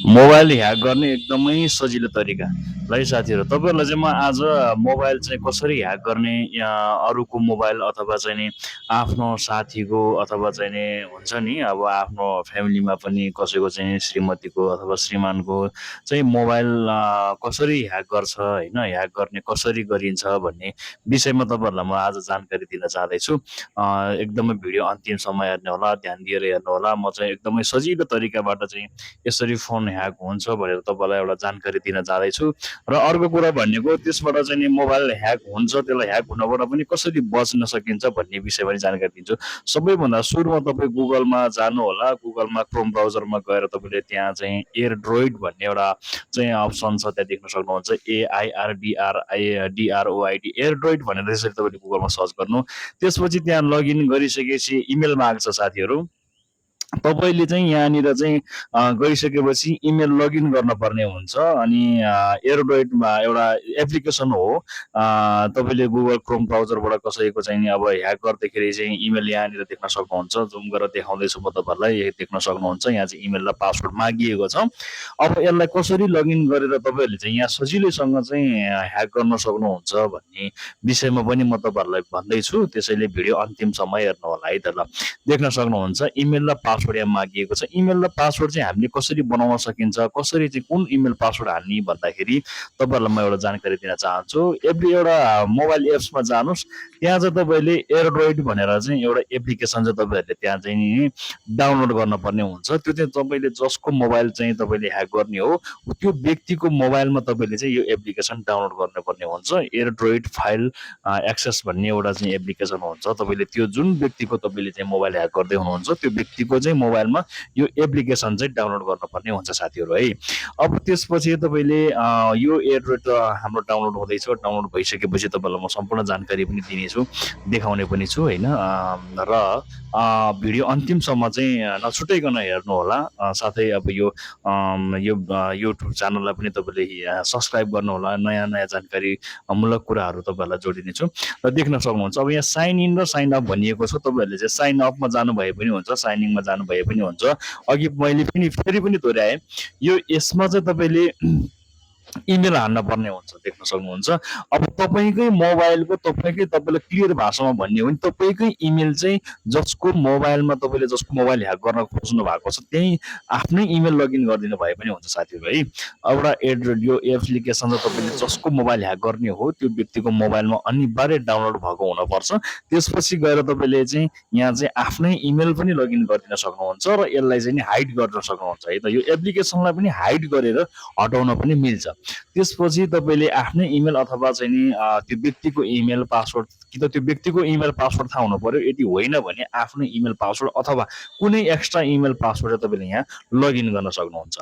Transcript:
Mobile hack गर्ने एकदमै सजिलो तरिका ल है साथीहरू, तपाईँहरूलाई चाहिँ म आज मोबाइल चाहिँ कसरी ह्याक गर्ने, या अरूको मोबाइल अथवा चाहिँ नि आफ्नो साथीको अथवा चाहिँ नि हुन्छ नि अब आफ्नो फ्यामिलीमा पनि कसैको चाहिँ श्रीमतीको अथवा श्रीमानको चाहिँ मोबाइल कसरी ह्याक गर्छ होइन, ह्याक गर्ने कसरी गरिन्छ भन्ने विषयमा तपाईँहरूलाई म आज जानकारी दिन चाहँदैछु। एकदमै भिडियो अन्तिमसम्म हेर्नु होला, ध्यान दिएर हेर्नु होला। म चाहिँ एकदमै सजिलो तरिकाबाट चाहिँ यसरी फोन ह्याक हुन्छ भनेर तपाईँलाई एउटा जानकारी दिन जाँदैछु। र अर्को कुरा भनेको त्यसबाट चाहिँ नि मोबाइल ह्याक हुन्छ, त्यसलाई ह्याक हुनबाट पनि कसरी बच्न सकिन्छ भन्ने विषयमा पनि जानकारी दिन्छु। सबैभन्दा सुरुमा तपाईँ गुगलमा जानु होला, गुगलमा क्रोम ब्राउजरमा गएर तपाईँले त्यहाँ चाहिँ एयरड्रोइड भन्ने एउटा चाहिँ अप्सन छ, त्यहाँ देख्न सक्नुहुन्छ। AIRDRIDROID एयरड्रोइड भनेर त्यसरी तपाईँले गुगलमा सर्च गर्नु। त्यसपछि त्यहाँ लगइन गरिसकेपछि इमेल माग्छ साथीहरू। तपाईँले चाहिँ यहाँनिर चाहिँ गइसकेपछि इमेल लगइन गर्नुपर्ने हुन्छ। अनि एरोड्रोइडमा एउटा एप्लिकेसन हो। तपाईँले गुगल क्रोम ब्राउजरबाट कसैको चाहिँ नि अब ह्याक गर्दाखेरि चाहिँ इमेल यहाँनिर देख्न सक्नुहुन्छ। जुम गरेर देखाउँदैछु म तपाईँहरूलाई, यही देख्न सक्नुहुन्छ। यहाँ चाहिँ इमेल र पासवर्ड मागिएको छ। अब यसलाई कसरी लगइन गरेर तपाईँहरूले चाहिँ यहाँ सजिलैसँग चाहिँ ह्याक गर्न सक्नुहुन्छ भन्ने विषयमा पनि म तपाईँहरूलाई भन्दैछु। त्यसैले भिडियो अन्तिमसम्म हेर्नु होला है त। ल, देख्न सक्नुहुन्छ इमेल र पासवर्ड यहाँ मागिएको छ। इमेल र पासवर्ड चाहिँ हामीले कसरी बनाउन सकिन्छ, कसरी चाहिँ कुन इमेल पासवर्ड हाल्ने भन्दाखेरि तपाईँहरूलाई म एउटा जानकारी दिन चाहन्छु। एभ्री एउटा मोबाइल एप्समा जानुहोस्, त्यहाँ चाहिँ तपाईँले एरोड्रोइड भनेर चाहिँ एउटा एप्लिकेसन चाहिँ तपाईँहरूले त्यहाँ चाहिँ नि डाउनलोड गर्नुपर्ने हुन्छ। त्यो चाहिँ तपाईँले जसको मोबाइल चाहिँ तपाईँले ह्याक गर्ने हो त्यो व्यक्तिको मोबाइलमा तपाईँले चाहिँ यो एप्लिकेसन डाउनलोड गर्नुपर्ने हुन्छ। एरोड्रोइड फाइल एक्सेस भन्ने एउटा चाहिँ एप्लिकेसन हुन्छ। तपाईँले त्यो जुन व्यक्तिको तपाईँले चाहिँ मोबाइल ह्याक गर्दै हुनुहुन्छ त्यो व्यक्तिको चाहिँ मोबाइलमा यो एप्लिकेसन चाहिँ डाउनलोड गर्नुपर्ने हुन्छ साथीहरू है। अब त्यसपछि तपाईँले यो एड्रोइड हाम्रो डाउनलोड हुँदैछ। डाउनलोड भइसकेपछि तपाईँलाई म सम्पूर्ण जानकारी पनि दिनेछु, देखाउने पनि छु होइन। र भिडियो अन्तिमसम्म चाहिँ नछुटाइकन हेर्नु होला। साथै अब यो युट्युब च्यानललाई पनि तपाईँले सब्सक्राइब गर्नु होला। नयाँ नयाँ जानकारी मूलक कुराहरू तपाईँहरूलाई जोडिनेछु। र देख्न सक्नुहुन्छ अब यहाँ साइन इन र साइन अप भनिएको छ। तपाईँहरूले चाहिँ साइन अपमा जानुभए पनि हुन्छ, साइन इनमा जानुभए पनि हुन्छ। अघि मैले पनि फेरि पनि दोहोऱ्याएँ, यो यसमा चाहिँ तपाईँले इमेल हाल्न पर्ने हुन्छ। देख्न सक्नुहुन्छ। अब तपाईँकै मोबाइलको तपाईँलाई क्लियर भाषामा भन्ने हो भने तपाईँकै इमेल चाहिँ जसको मोबाइलमा तपाईँले जसको मोबाइल ह्याक गर्न खोज्नु भएको छ त्यही आफ्नै इमेल लगइन गरिदिनु भए पनि हुन्छ साथीहरू है। एउटा यो एप्लिकेसन चाहिँ तपाईँले जसको मोबाइल ह्याक गर्ने हो त्यो व्यक्तिको मोबाइलमा अनिवार्य डाउनलोड भएको हुनुपर्छ। त्यसपछि गएर तपाईँले चाहिँ यहाँ चाहिँ आफ्नै इमेल पनि लगइन गरिदिन सक्नुहुन्छ र यसलाई चाहिँ हाइड गर्न सक्नुहुन्छ है त। यो एप्लिकेसनलाई पनि हाइड गरेर हटाउन पनि मिल्छ। त्यसपछि तपाईँले आफ्नै इमेल अथवा चाहिँ नि त्यो व्यक्तिको इमेल पासवर्ड, कि त त्यो व्यक्तिको इमेल पासवर्ड थाहा हुनु पर्यो। यदि होइन भने आफ्नै इमेल पासवर्ड अथवा कुनै एक्स्ट्रा इमेल पासवर्ड तपाईँले यहाँ लगइन गर्न सक्नुहुन्छ।